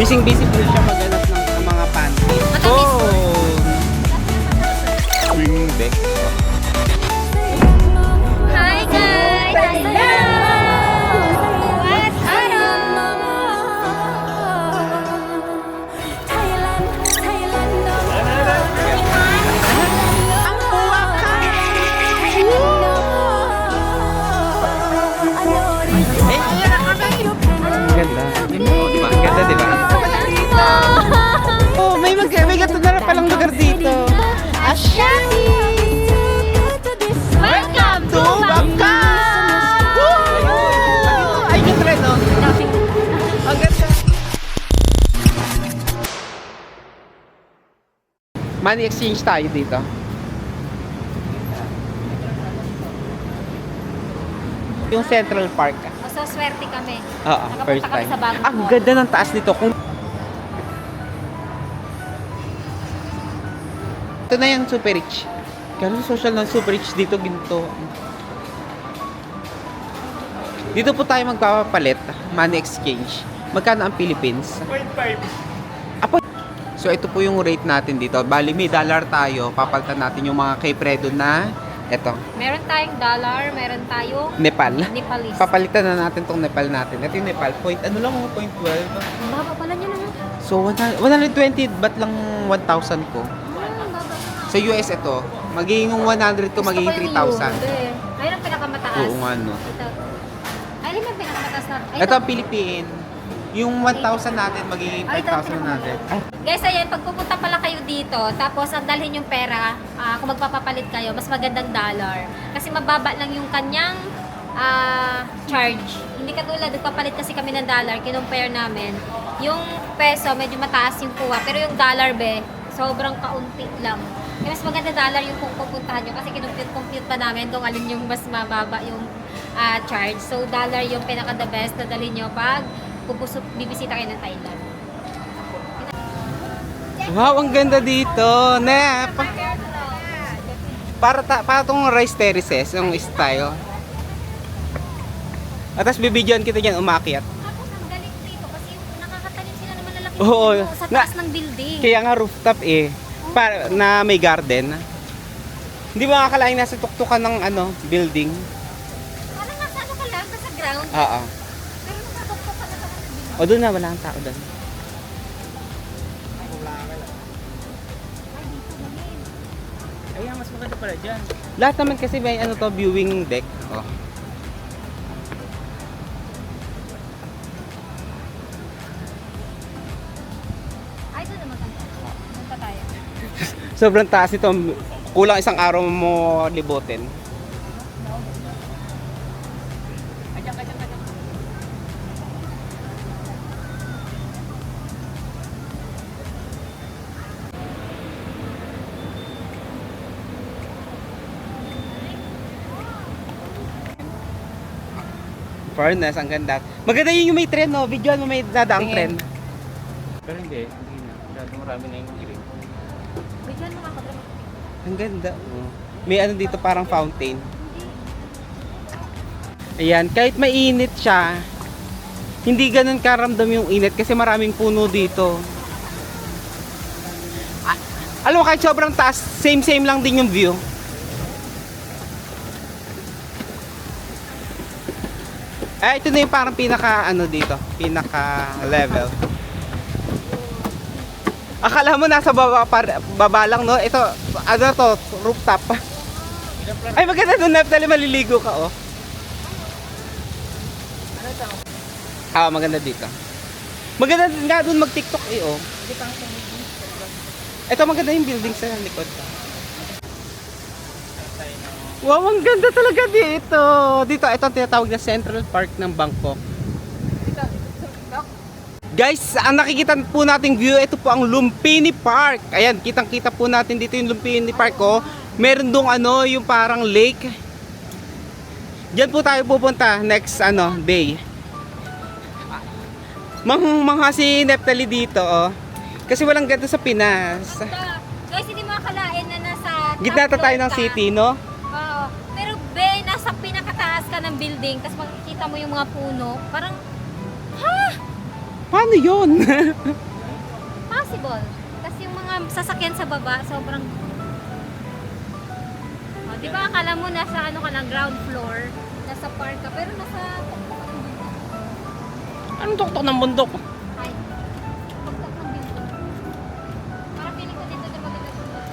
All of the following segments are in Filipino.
Busy po siya maghanap ng mga panties. Oh! Swing deck. Hi guys! Hello! What's Ang puwaka! Ang ganda. Oh, diba? Ang ganda, diba? Oh, may gato na palang lugar dito. Ashani! Welcome to Bangkok! Woo! Ay, yung tren, no? Ang ganda. Money exchange tayo dito. Yung Central Park. So, swerte kami. Oo, Nakapunta first kami time. sa bagong Ang mall. ganda ng taas nito. Ito na yung super rich. Kaya social ng super rich dito, ginto. Dito po tayo magpapapalit. Money exchange. Magkano ang Philippines? 0.5. Apo. So ito po yung rate natin dito. Bali may dollar tayo. Papalitan natin yung mga kay Fredo na eto, Meron tayong dollar, meron tayong Nepal. Nepalese. Papalitan na natin tong Nepal natin. Ito yung Nepal. Ano lang, 0.12. Ang baba pala niya naman. So 120 ba't lang 1,000 ko? Ang baba. Sa US ito, magiging yung 100 ko magiging 3,000. Ayun ang pinakamataas. Oo nga no. Ito. Ayun ang pinakamataas na. Ay, Ito ang Philippine. Yung 1,000 natin magiging Ay, ito ang 5,000 natin. Guys, ayan, pag pupunta pala kayo dito, tapos ang dalhin yung pera, kung magpapapalit kayo, mas magandang dollar. Kasi mababa lang yung kanyang charge. Hindi katulad, nagpapalit kasi kami ng dollar, kinumpare namin. Yung peso, medyo mataas yung kuha, pero yung dollar, sobrang kaunti lang. Kaya mas maganda dollar yung kung pupuntahan nyo, kasi kinumpute pa namin kung alin yung mas mababa yung charge. So, dollar yung pinaka-the best na dalhin nyo pag bibisita kayo ng Thailand. Wow, ang ganda dito. Nep. Para tong rice terraces, yung style. At tapos bibidyoan kita dyan umakyat. Tapos ang galing dito kasi yung nakakatanim sila ng malalaki Oo. sa taas ng building. Kaya nga rooftop para na may garden. Hindi mo makakalaing nasa tuktukan ng building. Parang nasa ano ka lang, nasa ground. Oo. Pero nakakapag ka na sa building. O doon na, wala kang tao doon. Ay, mas maganda pala dyan. Lahat naman kasi may viewing deck. Oh. Ay, doon naman kami. Doon pa tayo. Sobrang taas nito. Kulang isang araw mo libutin. Fairness, ang ganda. Maganda yung may tren, no? Videoan mo may dadaang tren. Pero hindi na. Dati marami na yung green. Bigyan mo ako. Ang ganda. Oh. May dito parang fountain. Ayan, kahit mainit siya, hindi ganun karamdam yung init kasi maraming puno dito. Alam mo, kahit sobrang taas, same lang din yung view. Ito na yung parang pinaka dito, pinaka level. Akala mo nasa baba lang, no? Ito, rooftop. Ay, maganda doon, Neftali, maliligo ka, oh. Maganda dito. Maganda nga doon mag-TikTok, oh. Ito, maganda yung building sa likod. Wow, ang ganda talaga dito. Ito ang tinatawag na Central Park ng Bangkok. Guys, ang nakikita po nating view, ito po ang Lumpini Park. Ayan, kitang-kita po natin dito yung Lumpini Park, oh. Meron dong yung parang lake. Diyan po tayo pupunta next day. Mga si Neftali dito, oh. Kasi walang ganito sa Pinas. Guys, hindi mo akalain na nasa Gitna top tayo floor ng ka. city, no? Oo. Pero nasa pinakataas ka ng building, tapos makikita mo yung mga puno, parang, ha? Paano yun? Possible. Kasi yung mga sasakyan sa baba, sobrang... Oh, di ba akala mo nasa ano ka na, ground floor, nasa park ka, pero nasa... Anong tuktok ng bundok? Ay, pagtak ng bundok. Parang feeling ko dito na maganda sa bundok.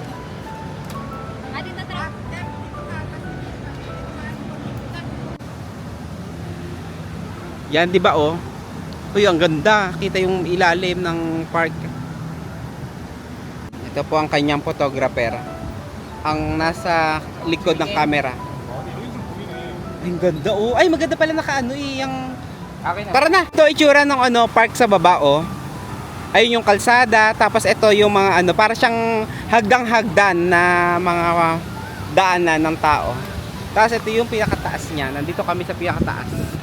Ah, dito tara. Yan, di ba oh? Uy, ang ganda. Kita yung ilalim ng park. Ito po ang kanyang photographer. Ang nasa likod ng camera. Ay, ang ganda oh. Ay, maganda pala nakaano eh. Yung... Tara na. Ito itsura ng ano, park sa baba oh. Ayun yung kalsada. Tapos ito yung mga ano, para siyang hagdang-hagdan na mga daanan ng tao. Tapos ito yung pinakataas niya. Nandito kami sa pinakataas.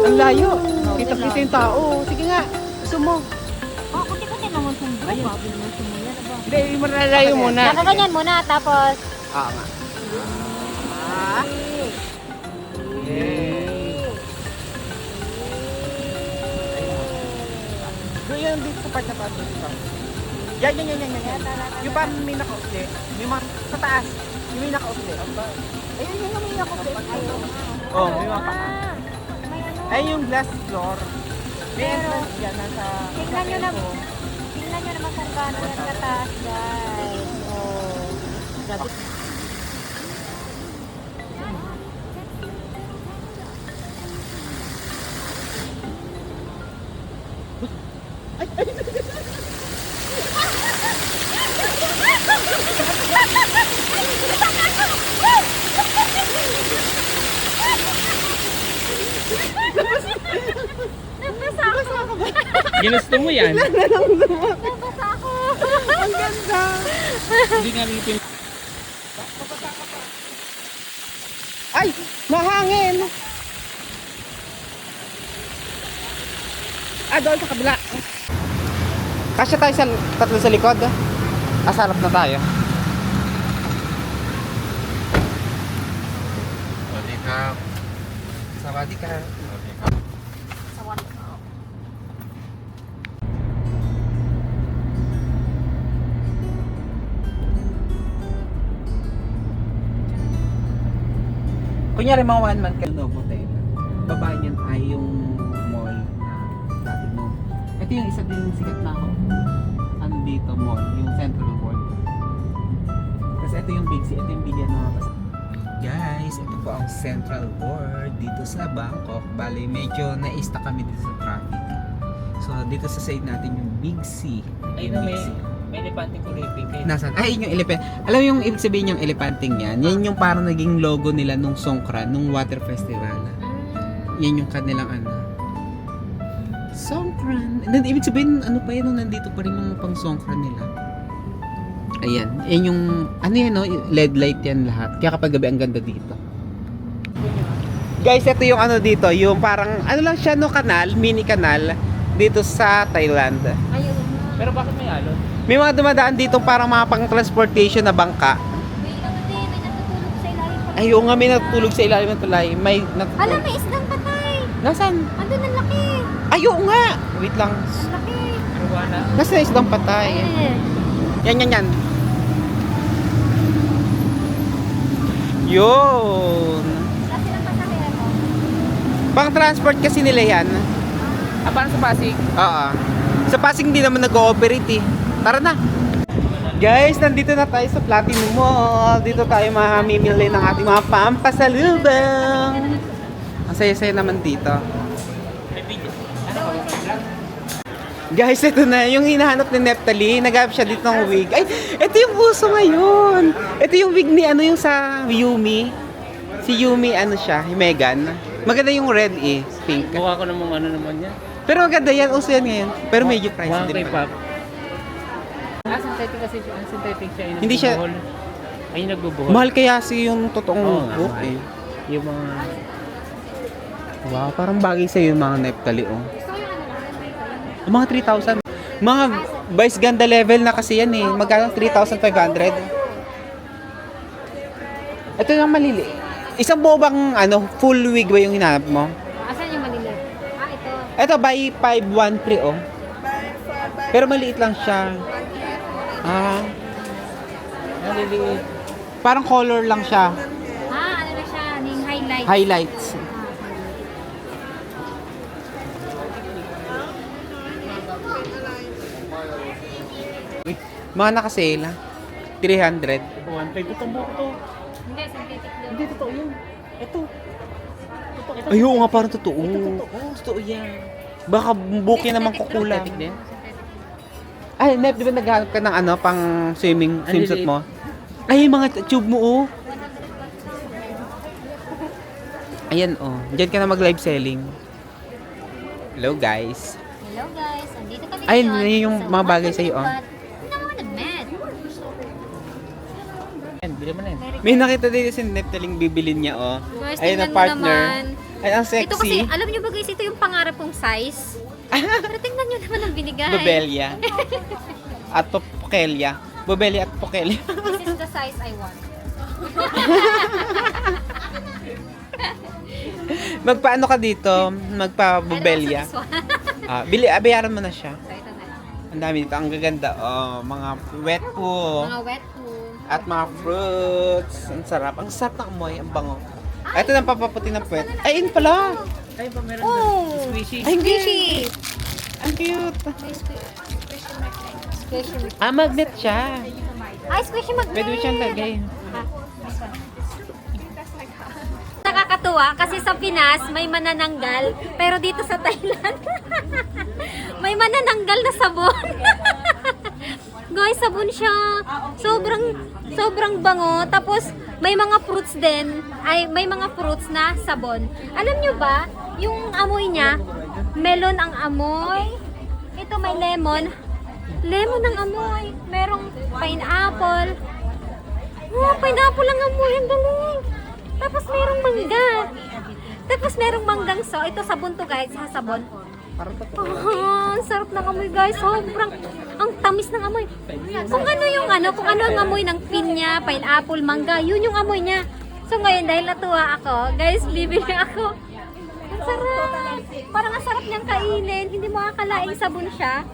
Ang layo. Kita-kita yung tao. Sige nga. Gusto mo. Oh, kuti-kuti naman sundo. Ay, babi naman sumuya. Hindi, malalayo muna. Nakaganyan muna, tapos... Oo nga. Doon yan dito sa part na pa dito. Yan. Yung pa may naka-usli. May mga sa taas. Yung may naka-usli. Ayun, yung may naka-usli. Oo, may mga paka. Ay, yung glass floor. May entrance dyan nasa... Tingnan nyo naman kung gaano yan kataas, guys. Oh. Grabe. Nabasa ako. Ginusto mo yan? Nabasa ako. Ang ganda. Hindi nga lipin. Ay! Mahangin! Ah, doon sa kabila. Kasya tayo sa tatlo sa likod. Asarap na tayo. Sawadikap. Sawadikap. Sawan. Kunyari mga one man kayo Novotel. Baba niyan ay yung mall na dati mo. Ito yung isa din sikat na ako. Ano dito mall, yung Central World. Kasi ito yung Big C, ito yung bigyan ng mga basta. Guys, ito po ang Central World dito sa Bangkok. Bali, medyo na-stuck kami dito sa traffic. So, dito sa side natin yung Big C. Ay, Yung no, Big C. may elepante ko lipin kayo. Nasaan? Ay, yun yung elephant. Alam mo yung ibig sabihin yung elepanting yan? Yan yung parang naging logo nila nung Songkran, nung water festival. Yan yung kanilang ano. Songkran. And then, ibig sabihin, ano pa yan nung nandito pa rin yung pang Songkran nila. Ayan. Yan yung, ano yan no? LED light yan lahat. Kaya kapag gabi ang ganda dito. Guys, ito yung ano dito. Yung parang, ano lang siya no, kanal, mini kanal. Dito sa Thailand. Ayun. Pero bakit may alon? May mga dumadaan dito parang mga pang transportation na bangka. May ano din, may natutulog sa ilalim. Ay, oo nga, may natutulog sa ilalim ng tulay. May natutulog. Alam, may isdang patay. Nasaan? Andun ang laki. Ay, oo nga. Wait lang. Ang laki. Arwana. Nasaan isdang patay? Ayun. Yan. Yun. Kasi lang pasahero. Pang transport kasi nila yan. Ah, parang sa Pasig? Oo. Sa Pasig hindi naman nag-ooperate eh. Tara na. Guys, nandito na tayo sa Platinum Mall. Dito tayo mamimili ng ating mga pampasalubong. Ang saya-saya naman dito. May video. Ano ka ba? Guys, ito na yung hinahanap ni Neptali. Naghanap siya dito ng wig. Ay, ito yung uso ngayon. Ito yung wig ni ano yung sa Yumi. Si Yumi ano siya, yung Megan. Maganda yung red eh, pink. Mukha ko namang ano naman yan. Pero maganda yan, uso yan ngayon. Pero medyo pricey Mukha din kay pala. Pop. synthetic kasi siya. Synthetic siya. Yung Hindi siya- nagbubuhol. Ay, yung nagbubuhol. Mahal kaya yung totoong Oo, buhok mahal. eh. Yung mga... Wow, parang bagay sa'yo yung mga Neptali oh. Gusto ko yung ano lang, yung Mga 3,000. Mga Vice Ganda level na kasi yan eh. Magkano? 3,500. Ito yung malili. Isang buo bang ano, full wig ba yung hinanap mo? asan yung maliliit? Ito. Ito, buy 5, 1 free oh. Pero maliit lang siya. Ah, Naliliit. parang color lang siya. Ano na siya, yung highlight. Highlights. Mga naka-sale 300. 1.5 itong buhok to. Hindi, synthetic daw. Hindi, totoo yun. Ito. Ayun nga, parang totoo. Totoo yan. Baka buki naman kukulang. Synthetic din. Ay, Nep, di ba naghahanap ka ng ano, pang swimsuit mo? Ay, yung mga tube mo, oh. Ayan, oh. Diyan ka na mag-live selling. Hello, guys. Hello guys, andito kami Ay, ngayon yun yung sa mga bagay sa'yo, oh. Naman, med. Yan, bili mo na yan. May nakita dito si Nep taling bibilin niya, oh. Guys, Ayun na tingnan mo partner. naman. Ay, ang sexy. Ito kasi, alam niyo ba guys, ito yung pangarap kong size. Pero tingnan niyo naman ang binigay. Bobelia. At Pokelia. Bobelia at Pokelia. This is the size I want. Magpaano ka dito? Magpa-bobelia. I don't want this one. Bayaran mo na siya. So, ito na lang. Ang dami dito. Ang gaganda. Oh, mga wet po. Mga wet food. At mga fruits. Ang sarap. Ang sarap ng amoy. Ang bango. Ito nang papaputi ng puwet. Ay, yun pala. Ay, pa meron Oh! squishy. Ay, Squishy! Ang cute. Squishy. Magnet siya. Ay, squishy magnet! Pwede mo siyang lagay. Nakakatuwa kasi sa Pinas may manananggal, pero dito sa Thailand may manananggal na sabon. Guys, sabon siya. Sobrang bango. Tapos may mga fruits din. May mga fruits na sabon. Alam nyo ba, yung amoy niya, melon ang amoy. Ito may lemon. Lemon ang amoy. Merong pineapple. Oh, pineapple ang amoy. Ang galing. Tapos merong mangga. Tapos merong manggang so. Ito sabon to guys, ha, sabon. Ang sarap ng amoy guys. Sobrang, ang tamis ng amoy. Kung ano ang amoy ng pinya, pineapple, mangga, yun yung amoy niya. So ngayon dahil natuwa ako, guys, bibili ako. Ang sarap. Parang ang sarap niyang kainin. Hindi mo akalaing sabon siya.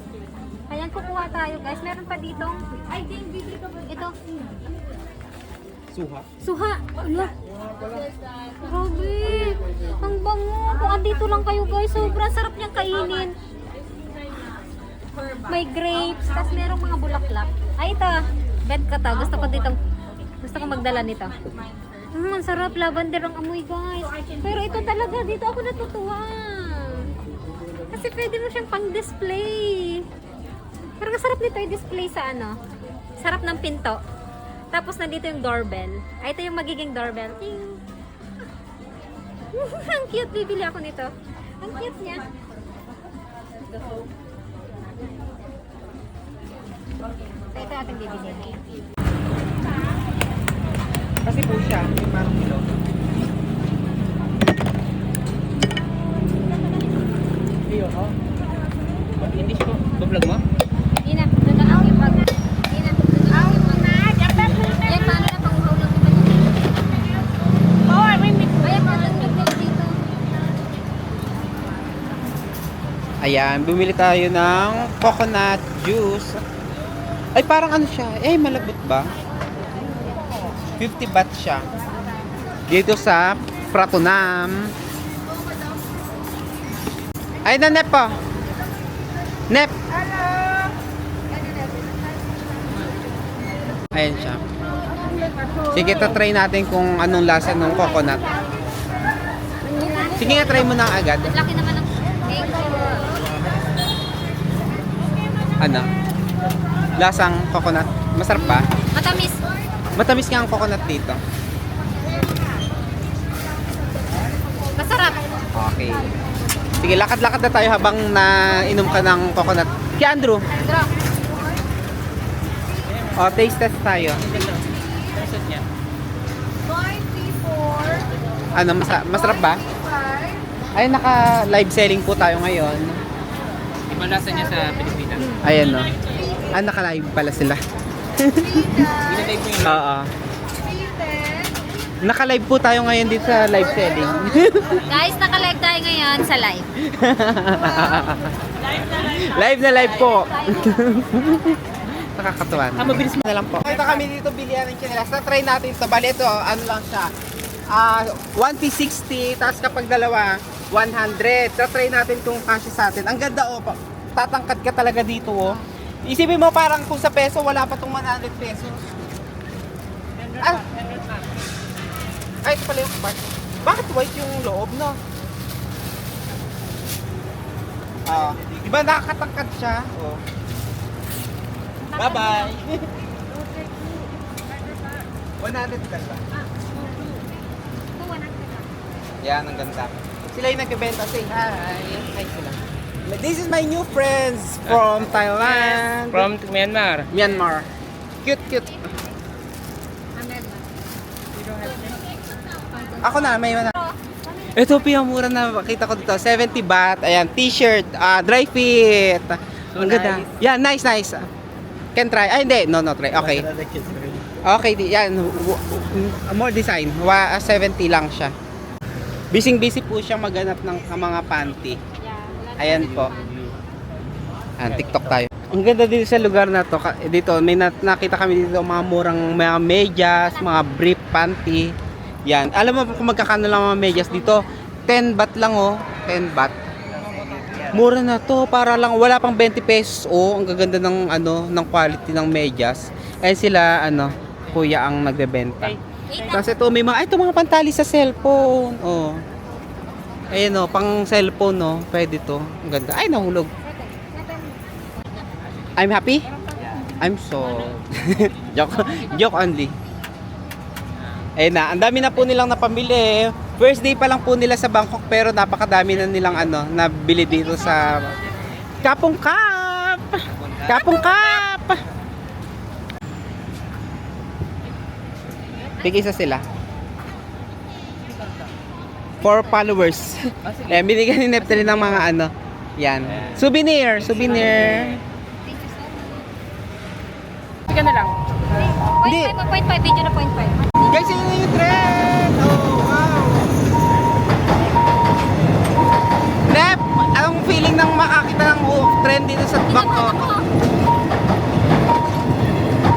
Ayan, kukuha tayo guys. Meron pa dito. Ay, din, bibili ka ba? Ito. Suha. Ala. Grabe. Ang bango. Kung andito lang kayo guys, sobrang sarap niyang kainin. May grapes, tapos merong mga bulaklak. Ay, ito. Bet ko to. Gusto ko magdala nito. Ang sarap. Lavender ang amoy guys. Pero ito talaga, dito ako natutuwa. Kasi pwede mo siyang pang-display. Pero ang sarap nito i-display sa ano. Sarap ng pinto. Tapos nandito yung doorbell. Ay, ito yung magiging doorbell. Ting! Ang cute. Bibili ako nito. Ang cute niya. So, ito ating bibili. Kasi po siya. May parang kilo. Hindi siya. Bablog mo? Ina, nagalaw yung bag. Ina, nagalaw yung bag. Yan, paano na pang-uhaw lang naman yun? Ayan, paano nagalaw dito? Ayan, bumili tayo ng coconut juice. Ay, parang ano siya? Eh, malabot ba? 50 baht siya. Dito sa Pratunam. Ay, na Nep po. Nep. Ayan siya. Sige, try natin kung anong lasa ng coconut. Sige nga, try mo na agad. Laki naman ng cake. Ano? Lasang coconut. Masarap ba? Matamis. Matamis nga ang coconut dito. Masarap. Okay. Sige, lakad-lakad na tayo habang nainom ka ng coconut. Kaya Andrew, Draw. O, taste test tayo. Result niya. Ano, masarap ba? Ay, naka-live selling po tayo ngayon. Iba lasa niya sa Pilipinas. Ayan, no. Ah, naka-live pala sila. Ginatay mo yun. Oo. Naka-live po tayo ngayon dito sa live selling. Guys, naka-live tayo ngayon sa live. Live na live po. Nakakatuwa. Mabilis na lang po. Kita kami dito bilihan ng chinelas. Na-try natin ito. Bali ito, ano lang siya. 1 piece 60, tapos kapag dalawa, 100. Na-try natin kung kasya sa atin. Ang ganda oh, tatangkad ka talaga dito oh. Isipin mo parang kung sa peso, wala pa itong 100 pesos. Ah, ay, ito pala yung part. Bakit white yung loob, no? Diba nakakatangkad siya? Oh. Bye-bye! 100 dalawa. Yan, ang ganda. Sila yung nagbebenta. Say hi. Hi sila. This is my new friends from Thailand. From Myanmar. Myanmar. Cute, cute. Ako na, may mana. Ito pinamura na makita ko dito. 70 baht. Ayan, t-shirt. Dry fit. So ang ganda. nice. Yeah, nice, nice. Can try. Ay, hindi. No, no, try. Okay. Okay, yan. More design. 70 lang siya. Busy po siyang maghanap ng mga panty. Ayan po. Ayan, TikTok tayo. Ang ganda dito sa lugar na to. Dito, may nakita kami dito mga murang mga medyas, mga brief panty. Yan. Alam mo kung magkakano lang mga medyas dito? 10 baht lang oh. 10 baht. Mura na to. Para lang, wala pang 20 pesos. Oh, ang gaganda ng, ng quality ng medyas. Ayan sila, kuya ang nagbebenta. Kasi ito may mga, ito mga pantali sa cellphone. Oh. Ayun oh, pang cellphone no. Pwede to. Ang ganda. Ay, nahulog. I'm happy? I'm so... joke only. Ayun na, ang dami na po nilang napamili. First day pa lang po nila sa Bangkok pero napakadami na nilang nabili dito sa Kapong Kap. Kapong Kap. Tig-isa sila. 4 followers. Eh, binigyan ni Neptali ng mga yan. Souvenir. Sige na lang. Hindi. 0.5, video na 0.5. Guys, yun na yung trend! Oh, wow! Nep, anong feeling ng makakita ng trend dito sa Bangkok?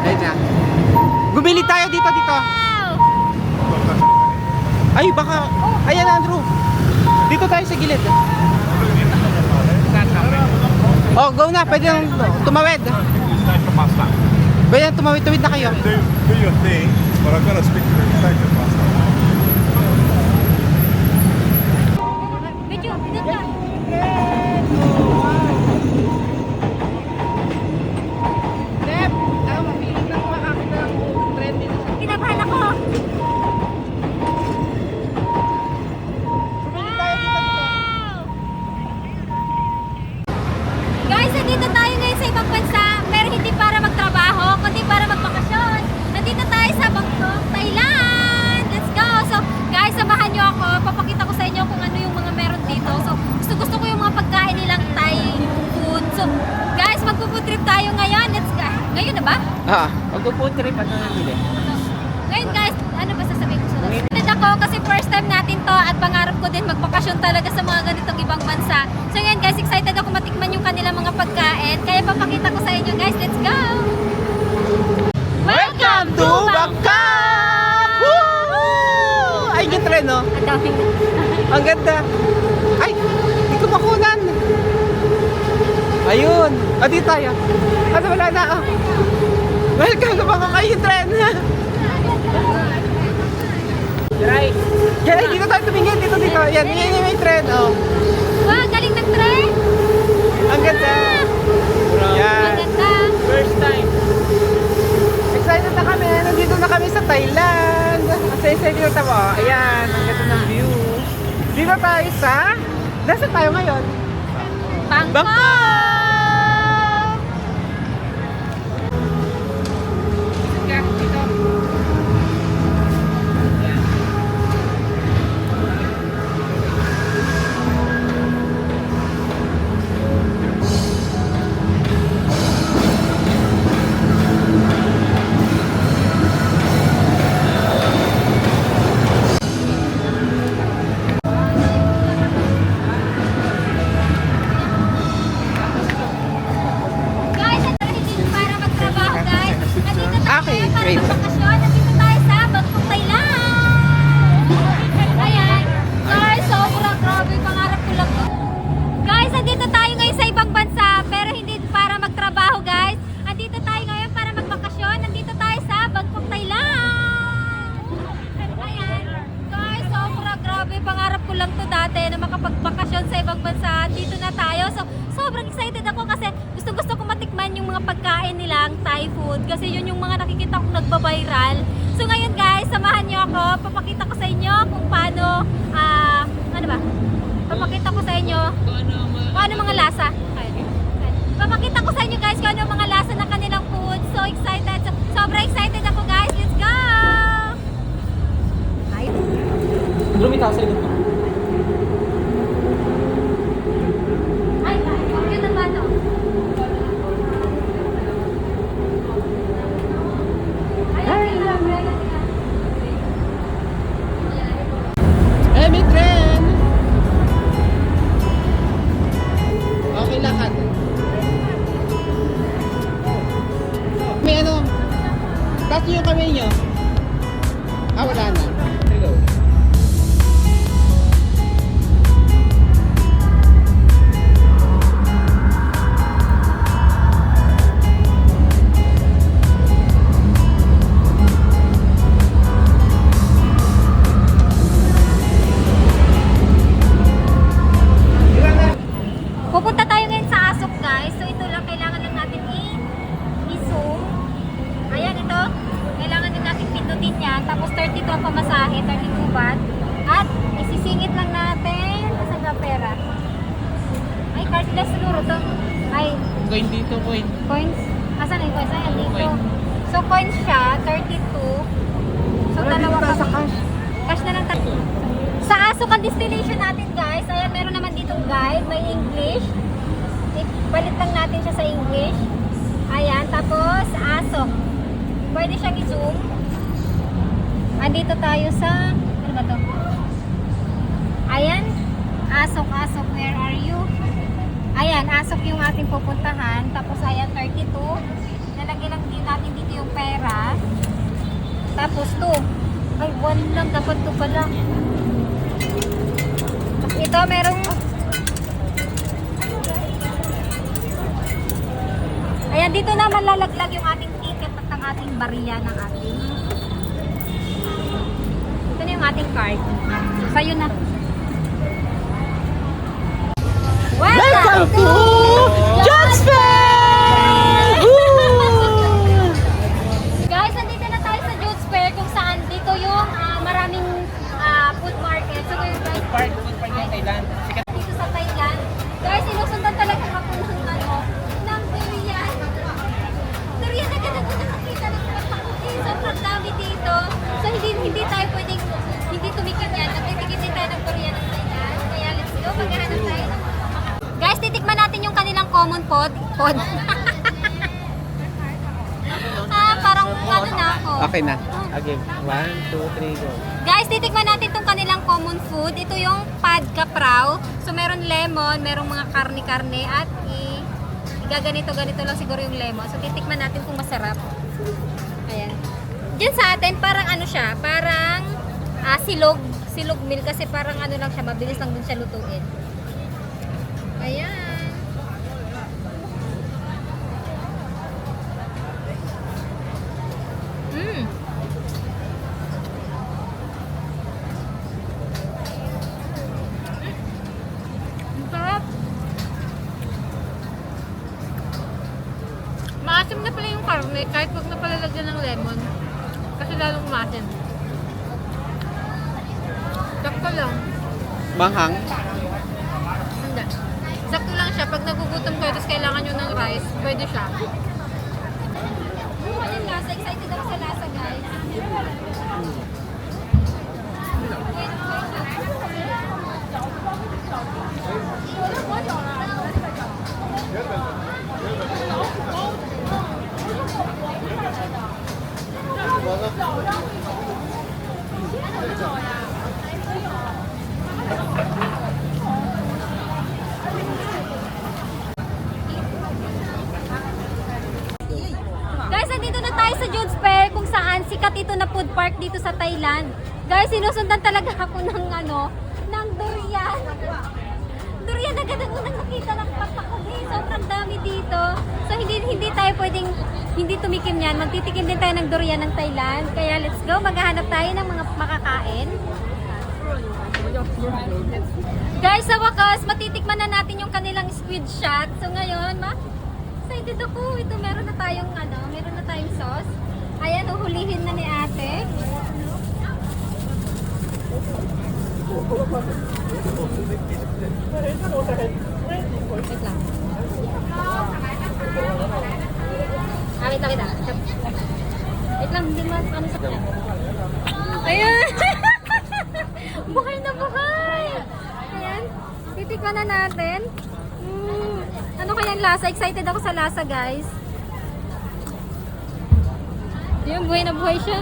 Ayun na. Gumili tayo dito. Ay, baka... Ayan, Andrew. Dito tayo sa gilid. Oh, go na. Pwede nang tumawid. Pwede nang tumawid na kayo. Do your thing, but I'm gonna speak to the executive pastor. Video, video ka. Nep, anong feeling ng makakita ng trend dito sa... Kinabahan ako. Guys, nandito tayo ngayon sa ibang bansa, pero hindi para magtrabaho, kundi para magbakasyon. Nandito tayo sa Bangkok, Thailand! Let's go! So, guys, samahan nyo ako. Papakita ko sa inyo kung ano yung mga meron dito. So, gusto ko yung mga pagkain nilang Thai food. So, guys, magpo-food trip tayo ngayon. Let's go. Ngayon na ba? Magpo-food trip at nabili. Ngayon guys, ano ba sasabihin ko sa Excited ako kasi first time natin to at pangarap ko din magbakasyon talaga sa mga ganitong ibang bansa. So ngayon guys, excited ako matikman yung kanilang mga pagkain. Kaya papakita ko sa inyo guys, let's go! Welcome to Bangkok! Woo! Ay, yung trend, no? Ang daming... Ang ganda. Ay, hindi ko makunan. Ayun. Dito tayo. Wala na. Welcome to Bangkok. Ay, yung trend. Right. Yan, ay, dito tayo tumingin. Dito. Yan, yung may trend. Oh. Wow, galing ng tren! Ang ganda. Yan. Ang ganda! First time. Excited na kami. Nandito na kami sa Thailand. Kasi dito tayo. Ayan, ang ganda ng view. Dito tayo sa... Nasaan tayo ngayon? Bangkok! Bangkok! pagkain nilang Thai food. Kasi yun yung mga nakikita kong nagba-viral. So ngayon guys, samahan niyo ako. Papakita ko sa inyo kung paano, ano ba? Papakita ko sa inyo kung ano mga lasa. Ayun. Papakita ko sa inyo guys kung ano mga lasa ng kanilang food. So excited. Sobrang excited ako guys. Let's go! Ay. Lumitaw sa ito. Ay, okay na ba ito? Eh, may tren! Okay lahat. May ano? Taas yung kamay nyo. Wala na. Hello. Pupunta tayo ngayon sa Asok guys. So ito lang kailangan lang natin i-zoom. Ayan ito. Kailangan din natin pindutin yan. Tapos 32 ang pamasahe, 32 baht. At isisingit lang natin. Saan na pera? Ay, cardless siguro to. Ay, Coin dito, coin. coins. Asan na yung coins? Ayan dito. Coin. So coins siya, 32. So dalawa dito tayo sa kami. Cash na lang tayo. Sa Asok ang destination natin guys, ayan meron naman ditong guide, may English. Ipalit lang natin siya sa English. Ayan, tapos Asok. Pwede siyang i-zoom. Andito tayo sa, ano ba to? Ayan, Asok, Asok, where are you? Ayan, Asok yung ating pupuntahan. Tapos ayan, 32. Nalagyan lang din natin dito yung pera. Tapos 2. Ay, 1 lang. Dapat 2 pala. Ito, merong... Ayan, dito naman lalaglag yung ating ticket at ang ating bariya ng ating... Ito na yung ating card. So, sa'yo na. Welcome to Jones Fair! Guys, nandito na tayo sa Jones Fair kung saan dito yung maraming food market. So, ngayon guys, Thailand. dito sa Thailand. Guys, inusundan talaga ako ng ng durian. Durian na ganun ko nakakita ng pagpakuti. Sobrang dami dito. So, hindi tayo pwedeng hindi tumikim yan. Nagtitigil din tayo ng durian ng Thailand. Kaya let's go. Maghahanap tayo ng guys, titikman natin yung kanilang common pod. Parang ano na ako. Okay na. Okay, 1, 2, 3, go. Guys, titikman natin itong kanilang common food. Ito yung pad kapraw. So, meron lemon, merong mga karne-karne at igaganito-ganito lang siguro yung lemon. So, titikman natin kung masarap. Ayan. Diyan sa atin, parang ano siya, parang silog meal kasi parang ano lang siya, mabilis lang din siya lutuin. Ayan. Sarap. Maasim na pala yung karne kahit wag na pala lagyan ng lemon. Kasi lalong maasim. Sakto lang. Manghang. Hindi. Sakto lang siya. Pag nagugutom kayo, tapos kailangan nyo ng rice, pwede siya. Ayun nga, excited ako sa lasa, guys. Guys, nandito na tayo sa Jones Fair kung saan sikat ito na food park dito sa Thailand. Guys, sinusundan talaga ako ng ng durian. Durian agad ako nang nakita ng patakuli. Sobrang dami dito. So hindi tayo pwedeng hindi tumikim yan. Magtitikim din tayo ng durian ng Thailand. Kaya let's go, maghahanap tayo ng mga makakain. Guys, sa wakas, matitikman na natin yung kanilang squid shot. So ngayon, excited ako. Ito, meron na tayong sauce. Ayan, uhulihin na ni ate. Wait lang. Wait lang. Wait lang, hindi mo ano sa kanya. Ayan! Buhay na buhay! Ayan, titikman na natin. Ano kayang lasa? Excited ako sa lasa, guys. Ayan, buhay na buhay siya.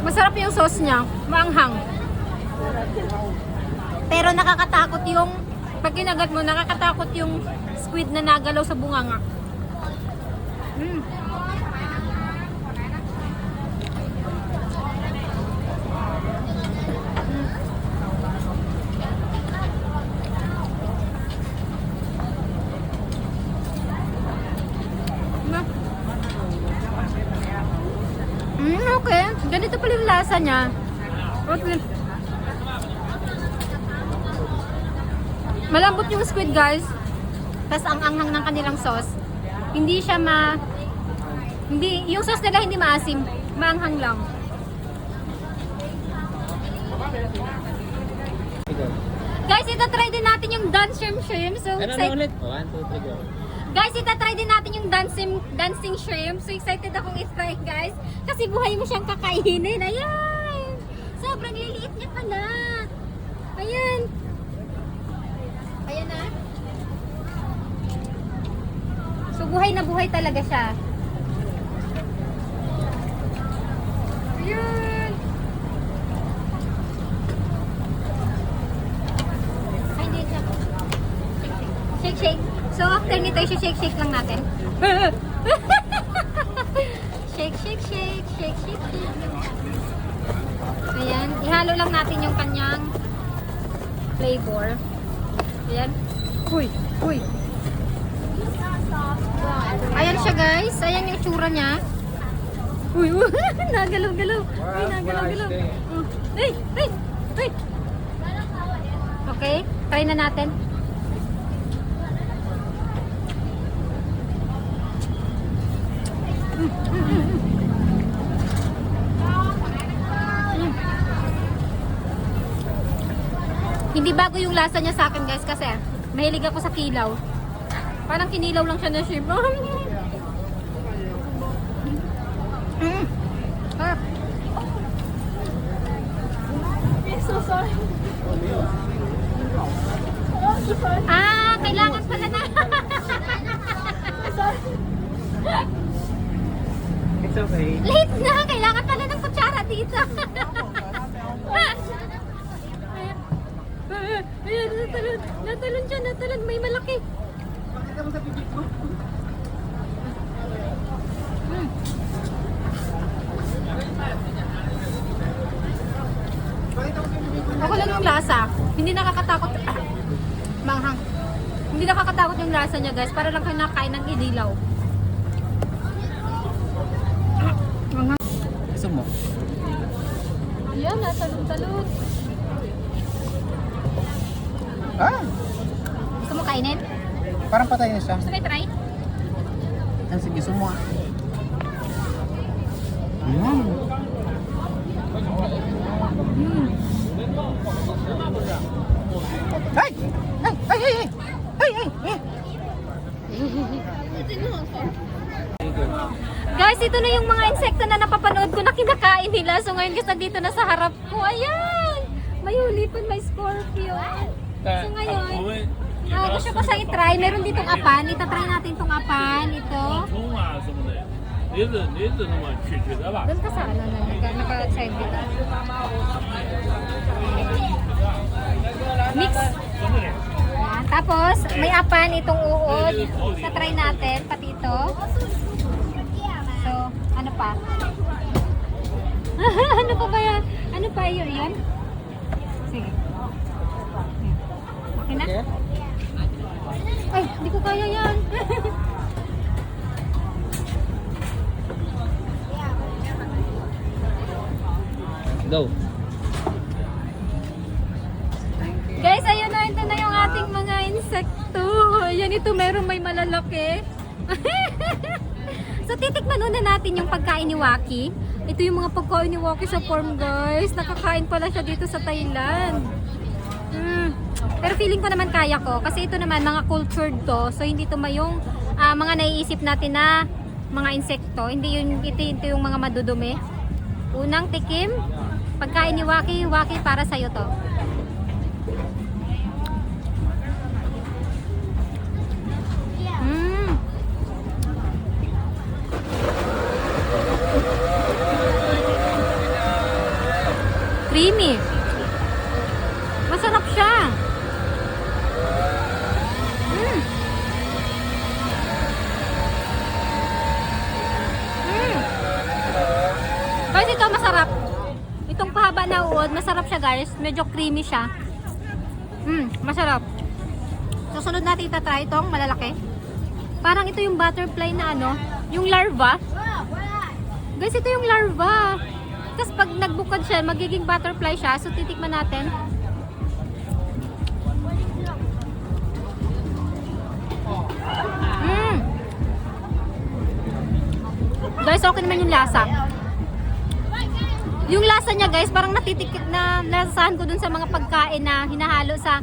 Masarap yung sauce niya, maanghang. Pero nakakatakot yung, pag kinagat mo, nakakatakot yung squid na nagalaw sa bunganga. Okay. Ganito pala yung lasa niya. Okay. Malambot yung squid, guys. Tapos ang anghang ng kanilang sauce. Hindi siya yung sauce nila hindi maasim. Maanghang lang. Guys, itatry din natin yung dancing shrimp. So, ulit? 1, 2, 3, go. Guys, itatry din natin yung dancing shrimp. So, excited akong i-try, guys. Kasi buhay mo siyang kakainin. Ayan! Sobrang liliit niya pala. Ayan. Ayan na. So, buhay na buhay talaga siya. Ayan. Ay, hindi siya. Shake, shake. So, after nito, shake lang natin. Shake, shake, shake, shake, shake, shake. Ayan, ihalo lang natin yung kanyang flavor. Ayan. Uy, uy. Ayan siya, guys. Ayan yung itsura niya. Uy, uy. Nagalaw-galaw. Uy, nagalaw-galaw. Ay, ay, ay. Okay, try na natin. Hindi bago yung lasa niya sa akin, guys, kasi mahilig ako sa kilaw. Parang kinilaw lang siya na shrimp. So sorry. Kailangan pala na. It's okay. Late na! Kailangan pala ng kutsara dito. Ayan, natalon siya, natalon. May malaki. Pakita mo sa bibig mo. Ako lang yung lasa. Hindi nakakatakot. Manghang. Hindi nakakatakot yung lasa niya, guys. Para lang kayo nakain ng inilaw. Manghang. Gusto mo? Ayan, natalon-talon. Gusto mo kainin? Parang patay na siya. Gusto mo i-try? Sige, gusto mo Ay! Ay! Ay! Ay! Ay! Ay! Ay! Guys, ito na yung mga insekto na napapanood ko na kinakain nila. So ngayon kasi nandito na sa harap ko. Ayan! May ulipon, may scorpion. So ngayon, gusto ko sa i-try. Meron ditong apan. Itatry natin itong apan. Ito. 葱啊什么的，梨子那么去的吧？ Doon ka sa ano na naka-side dito. Mix. Ayan. Tapos, may apan itong uod. Sa-try natin, pati ito. So, ano pa? Ano pa ba yan? Ano pa yun? Sige. Okay na? Ay, hindi ko kaya yan. Go. Guys, ayun na, ito na yung ating mga insekto. Ayan, ito meron may malalaki. So, titikman muna natin yung pagkain ni Waki. Ito yung mga pagkain ni Waki sa farm, guys. Nakakain pala siya dito sa Thailand. Pero feeling ko naman kaya ko. Kasi ito naman, mga cultured to. So, hindi ito yung mga naiisip natin na mga insekto. Hindi yun, ito yung mga madudumi. Unang tikim, pagkain ni Waki. Waki, para sa'yo to. Creamy. Masarap siya. Guys, ito masarap. Itong pahaba na uod, masarap siya guys. Medyo creamy siya. Masarap. Susunod natin itatry itong malalaki. Parang ito yung butterfly na ano, yung larva. Guys, ito yung larva. Tapos pag nagbukod siya, magiging butterfly siya. So, titikman natin. Guys, okay naman yung lasa. Yung lasa niya, guys, parang natitikit na lasahan ko dun sa mga pagkain na hinahalo sa...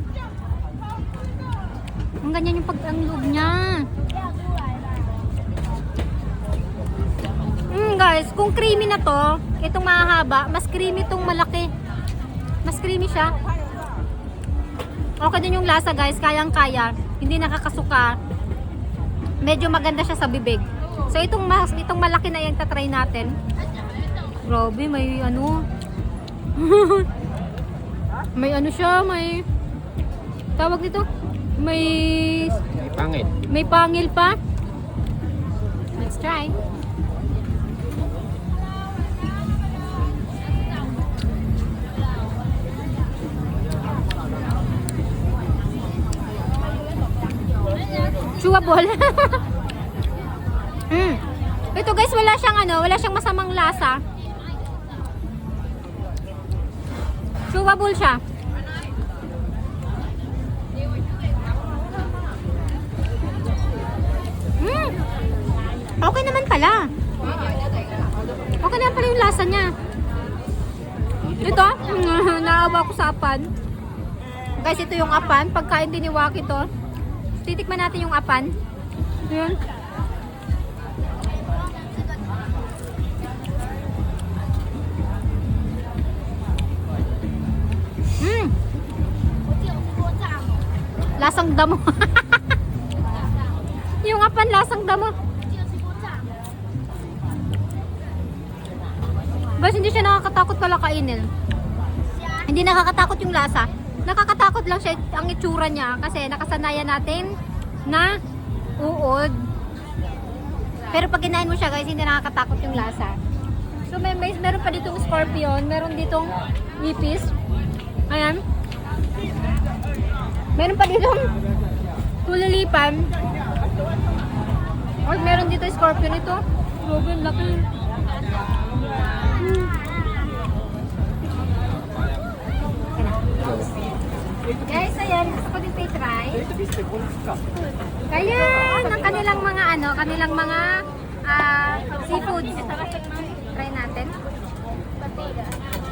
Ang ganyan yung ang loob niya. Guys, kung creamy na to, itong mahaba, mas creamy itong malaki. Mas creamy siya. Okay din yung lasa, guys, kayang-kaya. Hindi nakakasuka. Medyo maganda siya sa bibig. So itong malaki na yung tatry natin. Grabe, may ano. May ano siya, may tawag dito. May Pangit. May pangil pa. Let's try. Chewable. Ito guys, wala siyang masamang lasa. Chewable siya. Okay naman pala. Okay naman pala yung lasa niya. Ito, naawa ko sa apan. Guys, ito yung apan. Pagkain din ni Waki to. Titikman natin yung apan. Ayan. Lasang damo. Yung apan, lasang damo. Guys, hindi siya nakakatakot pala kainin. Hindi nakakatakot yung lasa. Nakakatakot lang siya ang itsura niya kasi nakasanayan natin na uod. Pero pag kinain mo siya guys, hindi nakakatakot yung lasa. So meron pa ditong scorpion, meron ditong ipis. Ayan. Meron pa ditong tulilipan. Or meron dito scorpion ito. Grabe, laki. Guys, ayan, gusto ko din try. Kaya, ng kanilang mga seafood. Try natin.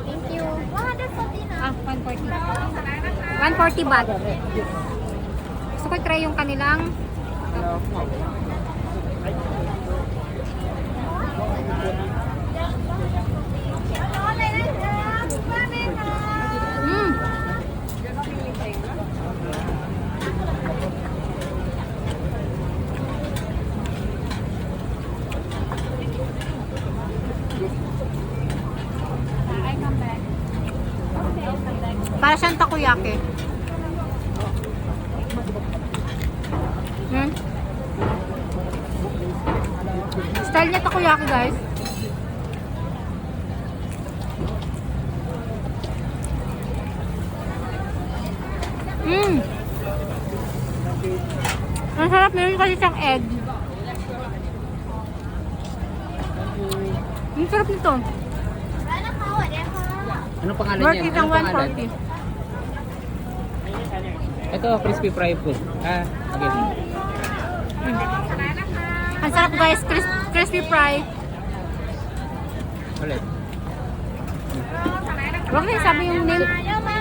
Thank you. 140. 140 baht. Gusto ko try yung kanilang para siyang takoyaki. Style niya takoyaki, guys. Ang sarap, meron kasi siyang egg. Ang sarap nito. Anong pangalan Worth niya? it ang Anong pangalan? 140. Ito, crispy fry po. Okay. Ang sarap guys, crispy fry. Ulit. Huwag na sabi yung name.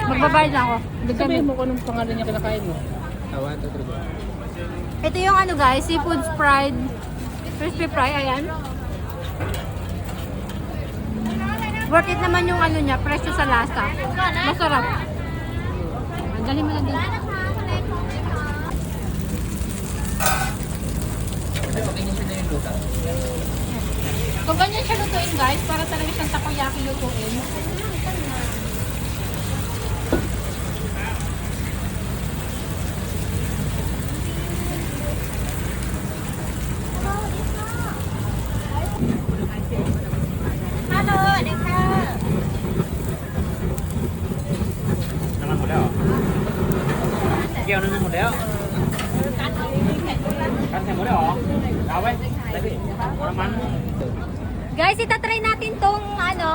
Magbabayad na ako. Sabihin mo kung anong pangalan niya kinakain mo. 1, 2, 3, go. Ito yung ano guys, seafood fried. Crispy fry, ayan. Worth it naman yung ano niya, presyo sa lasa. Masarap. Ang galing mo lang din. Kung ganyan siya lutuin guys, para talaga siyang takoyaki lutuin. Naman mo daw. Kaya naman mo daw. Kasi mo daw. Kaway. Lagi. Naman. Guys, itatry natin tong ano,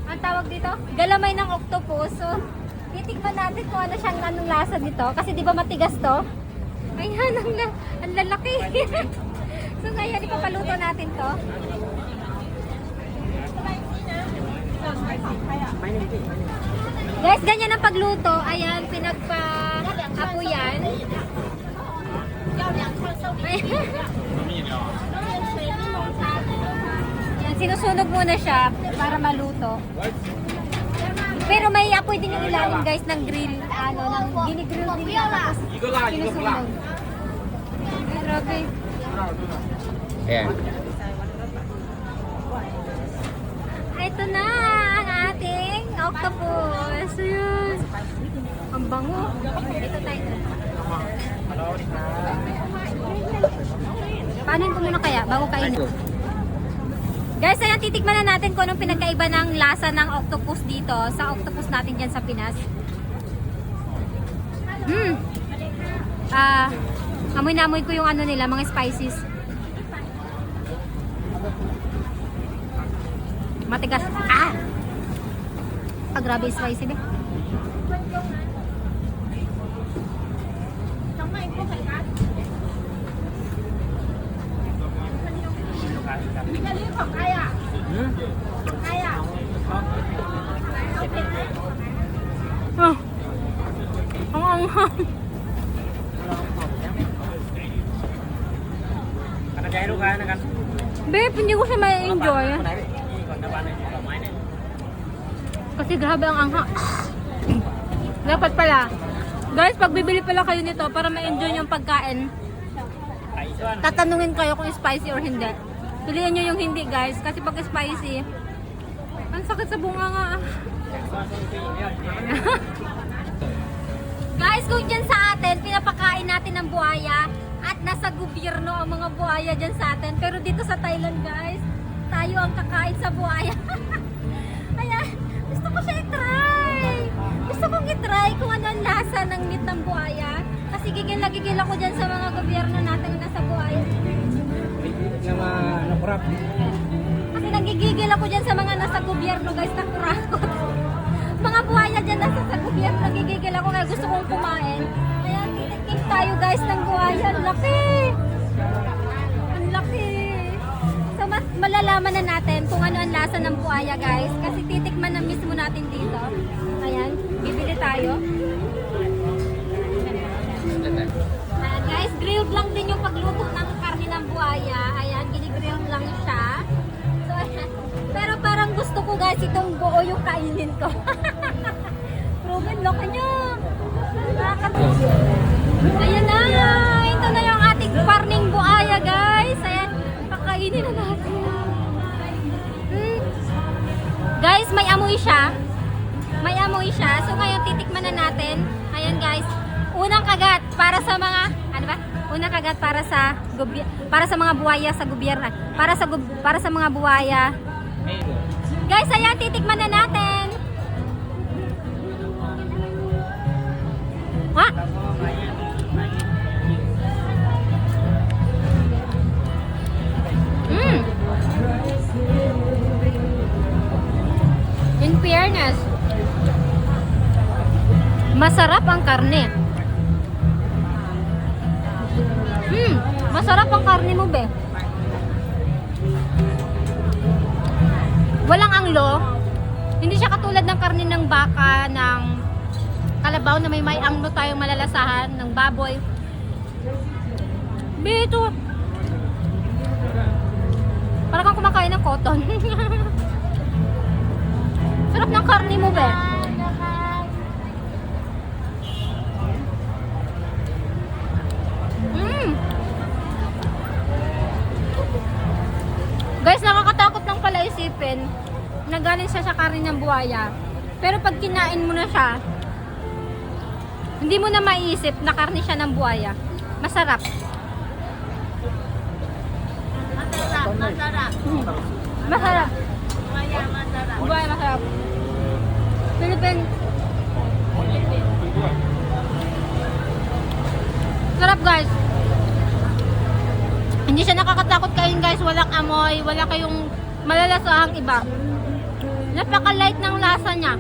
ang tawag dito, galamay ng octopus. So, titikman natin kung ano siyang anong lasa dito. Kasi di ba matigas to? Ayan, ang lalaki. So, ngayon, ipapaluto natin to. Guys, ganyan ang pagluto. Ayan, pinagpa-apuyan. Ayan, sinusunog muna siya para maluto. Pero may apoy din yung ilalim guys ng grill, ng ginigrill din niya tapos sinusunog. Ay, grabe. Ayan. Ito na ang ating octopus. Ayun. Ang bango. Ito tayo. Paano ko muna kaya bago kainin? Guys, ayan, titikman na natin kung anong pinagkaiba ng lasa ng octopus dito sa octopus natin dyan sa Pinas. Amoy na amoy ko yung ano nila, mga spices. Matigas. Grabe spicy din. Ang anghang. Babe, hindi ko siya ma-enjoy. Kasi grabe ang anghang. Dapat pala. Guys, pag bibili pala kayo nito para ma-enjoy yung pagkain, tatanungin kayo kung spicy or hindi. Pilihan nyo yung hindi guys. Kasi pag spicy, ang sakit sa bunga nga. Guys, kung dyan sa atin, pinapakain natin ng buhaya at nasa gobyerno ang mga buhaya dyan sa atin. Pero dito sa Thailand guys, tayo ang kakain sa buhaya. Ayan, gusto ko siya i-try. Gusto kong i-try kung ano ang lasa ng meat ng buhaya. Kasi gigil na gigil ako dyan sa mga gobyerno natin na nasa buhaya. Nakurap. Kasi nagigigil ako dyan sa mga nasa gobyerno guys na kurakot. Mga buhaya dyan nasa sa gobyerno, nagigigil ako kaya gusto kong kumain. Kaya titikim tayo guys ng buhaya. Ang laki! Ang laki! So malalaman na natin kung ano ang lasa ng buhaya guys. Kasi titikman na mismo natin dito. Ayan, bibili tayo. Ayan guys, grilled lang din yung pagluto ng karne ng buhaya. Ayan, ginigrilled lang siya. So, ayan. Pero parang gusto ko guys itong buo yung kainin ko. Proven, loko nyo. Ayan na. Ito na yung ating karning buhaya guys. Ayan, kakainin na natin. Guys, may amoy siya. May amoy siya. So ngayon titikman na natin. Ayan guys. Unang kagat para sa mga ano ba? Unang kagat para sa mga buhaya sa gobyerno. Para sa mga buhaya. Guys, ayan titikman na natin. Masarap ang karne. Masarap ang karne mo, be. Walang anglo. Hindi siya katulad ng karne ng baka, ng kalabaw na may anglo tayong malalasahan, ng baboy. Be, ito. Parang kang kumakain ng cotton. Sarap ng karne mo, be. Guys, nakakatakot lang pala isipin na galing siya sa karne ng buhaya. Pero pag kinain mo na siya, hindi mo na maiisip na karne siya ng buhaya. Masarap. Masarap. Buhaya masarap. Philippine. Sarap, guys. Hindi siya nakakatakot kain, guys. Walang amoy, wala kayong malalasahang iba. Napaka-light ng lasa niya.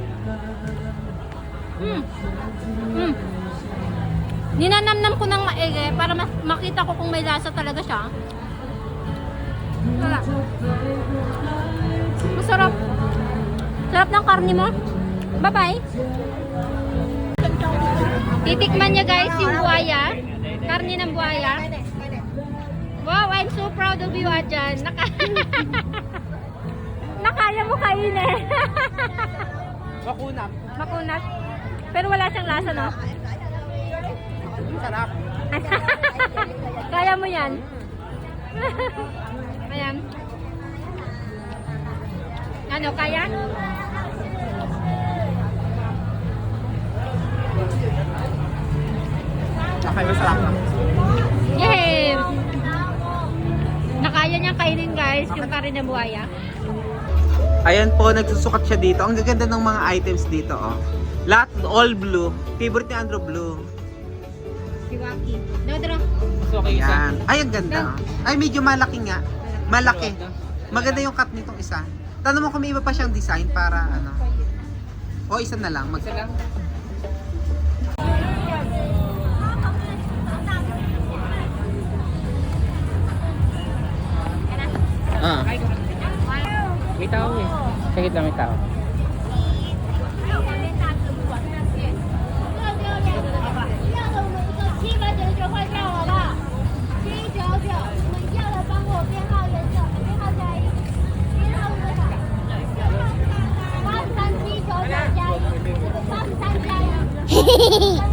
Ninanamnam ko ng maigi para makita ko kung may lasa talaga siya. Wala. Masarap. Sarap ng karne mo. Bye-bye. Titikman niya, guys, yung buhaya. Karne ng buhaya. Wow, I'm so proud of you, Ajan. Nakaya mo kainin. Makunat. Makunat. Pero wala siyang lasa, no? Sarap. Kaya mo yan. Ayan. Ano, kaya? Okay, masarap na. Yay! Nakaya niyang kainin, guys, yung karne ng buhaya. Ayan po, nagsusukat siya dito. Ang gaganda ng mga items dito, oh. Lahat all blue. Favorite ni Andrew, blue. Si Waki. Dodro. So, okay, isa. Ayan. Ay, ang ganda. Ay, medyo malaki nga. Malaki. Maganda yung cut nitong isa. Tanong mo kung may iba pa siyang design para ano. O, isa na lang. Isa lang. Ah. May tao eh. Sakit lang may tao. Hehehe